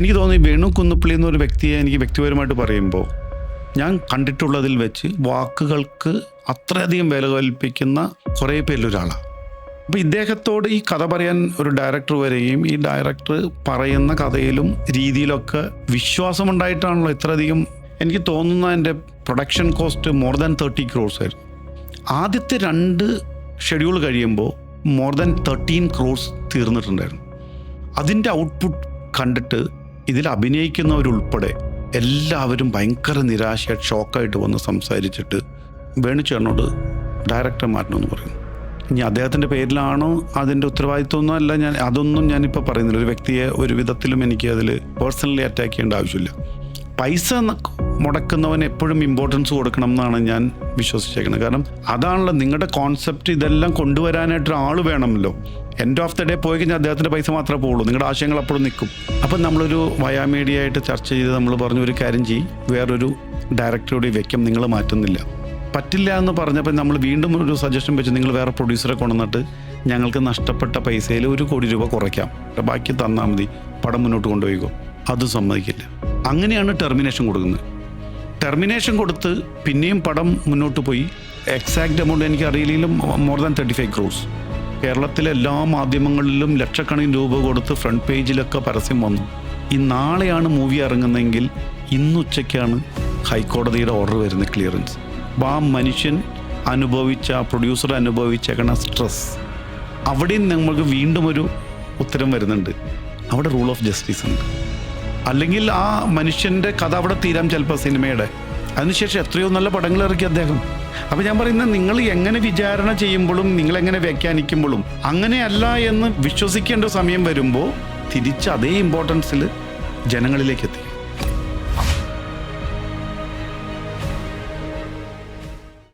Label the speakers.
Speaker 1: എനിക്ക് തോന്നി വേണു കുന്നുപ്പള്ളി എന്നൊരു വ്യക്തിയെ എനിക്ക് വ്യക്തിപരമായിട്ട് പറയുമ്പോൾ ഞാൻ കണ്ടിട്ടുള്ളതിൽ വെച്ച് വാക്കുകൾക്ക് അത്രയധികം വില കൽപ്പിക്കുന്ന കുറേ പേരിലൊരാളാണ്. അപ്പോൾ ഇദ്ദേഹത്തോട് ഈ കഥ പറയാൻ ഒരു ഡയറക്ടർ വരികയും ഈ ഡയറക്ടർ പറയുന്ന കഥയിലും രീതിയിലൊക്കെ വിശ്വാസമുണ്ടായിട്ടാണല്ലോ ഇത്രയധികം. എനിക്ക് തോന്നുന്ന എൻ്റെ production cost more than 30 crores ആയിരുന്നു. ആദ്യത്തെ 2 ഷെഡ്യൂൾ കഴിയുമ്പോൾ മോർ ദാൻ 13 crores തീർന്നിട്ടുണ്ടായിരുന്നു. അതിൻ്റെ ഔട്ട്പുട്ട് കണ്ടിട്ട് ഇതിൽ അഭിനയിക്കുന്നവരുൾപ്പെടെ എല്ലാവരും ഭയങ്കര നിരാശയായിട്ട് ഷോക്കായിട്ട് വന്ന് സംസാരിച്ചിട്ട് വേണുചേട്ടനോട് ഡയറക്ടറെ മാറ്റണമെന്ന് പറയുന്നു. ഇനി അദ്ദേഹത്തിൻ്റെ പേരിലാണോ അതിൻ്റെ ഉത്തരവാദിത്വമൊന്നും അല്ല, അതൊന്നും ഞാനിപ്പോൾ പറയുന്നില്ല. ഒരു വ്യക്തിയെ ഒരു വിധത്തിലും എനിക്ക് അതിൽ പേഴ്സണലി അറ്റാക്ക് ചെയ്യേണ്ട ആവശ്യമില്ല. പൈസ മുടക്കുന്നവന് എപ്പോഴും ഇമ്പോർട്ടൻസ് കൊടുക്കണം എന്നാണ് ഞാൻ വിശ്വസിച്ചേക്കുന്നത്. കാരണം അതാണല്ലോ നിങ്ങളുടെ കോൺസെപ്റ്റ്. ഇതെല്ലാം കൊണ്ടുവരാനായിട്ട് ഒരാൾ വേണമല്ലോ. എൻഡ് ഓഫ് ദ ഡേ പോയി കഴിഞ്ഞാൽ അദ്ദേഹത്തിൻ്റെ പൈസ മാത്രമേ പോകുള്ളൂ, നിങ്ങളുടെ ആശയങ്ങൾ അപ്പോഴും നിൽക്കും. അപ്പം നമ്മളൊരു വയാമീഡിയ ആയിട്ട് ചർച്ച ചെയ്ത് നമ്മൾ പറഞ്ഞു, ഒരു കാര്യം ചെയ്യും, വേറൊരു ഡയറക്ടറോട് വയ്ക്കും, നിങ്ങൾ മാറ്റുന്നില്ല, പറ്റില്ല എന്ന് പറഞ്ഞപ്പോൾ നമ്മൾ വീണ്ടും ഒരു സജഷൻ വെച്ച് നിങ്ങൾ വേറെ പ്രൊഡ്യൂസറെ കൊണ്ടുവന്നിട്ട് ഞങ്ങൾക്ക് നഷ്ടപ്പെട്ട പൈസയിൽ 1 കോടി രൂപ കുറയ്ക്കാം, ബാക്കി തന്നാൽ മതി, പടം മുന്നോട്ട് കൊണ്ടുപോയിക്കോ. അത് സമ്മതിക്കില്ല. അങ്ങനെയാണ് ടെർമിനേഷൻ കൊടുക്കുന്നത്. ടെർമിനേഷൻ കൊടുത്ത് പിന്നെയും പടം മുന്നോട്ട് പോയി. എക്സാക്റ്റ് എമൗണ്ട് എനിക്ക് അറിയില്ലെങ്കിലും മോർ ദാൻ 35 crores. കേരളത്തിലെ എല്ലാ മാധ്യമങ്ങളിലും ലക്ഷക്കണക്കിന് രൂപ കൊടുത്ത് ഫ്രണ്ട് പേജിലൊക്കെ പരസ്യം വന്നു. ഈ നാളെയാണ് മൂവി ഇറങ്ങുന്നതെങ്കിൽ ഇന്നുച്ചയ്ക്കാണ് ഹൈക്കോടതിയുടെ ഓർഡർ വരുന്ന ക്ലിയറൻസ്. അപ്പോൾ ആ മനുഷ്യൻ പ്രൊഡ്യൂസർ അനുഭവിച്ചേക്കണ സ്ട്രെസ്, അവിടെയും നമുക്ക് വീണ്ടും ഒരു ഉത്തരം വരുന്നുണ്ട്. അവിടെ റൂൾ ഓഫ് ജസ്റ്റിസ് ഉണ്ട്. അല്ലെങ്കിൽ ആ മനുഷ്യൻ്റെ കഥ അവിടെ തീരാം ചിലപ്പോൾ സിനിമയുടെ. അതിനുശേഷം എത്രയോ നല്ല പടങ്ങൾ ഇറക്കി അദ്ദേഹം. അപ്പോൾ ഞാൻ പറയുന്നത്, നിങ്ങൾ എങ്ങനെ വിചാരണ ചെയ്യുമ്പോഴും നിങ്ങളെങ്ങനെ വ്യാഖ്യാനിക്കുമ്പോഴും അങ്ങനെയല്ല എന്ന് വിശ്വസിക്കേണ്ട സമയം വരുമ്പോൾ തിരിച്ച് അതേ ഇമ്പോർട്ടൻസിൽ ജനങ്ങളിലേക്ക് എത്തി.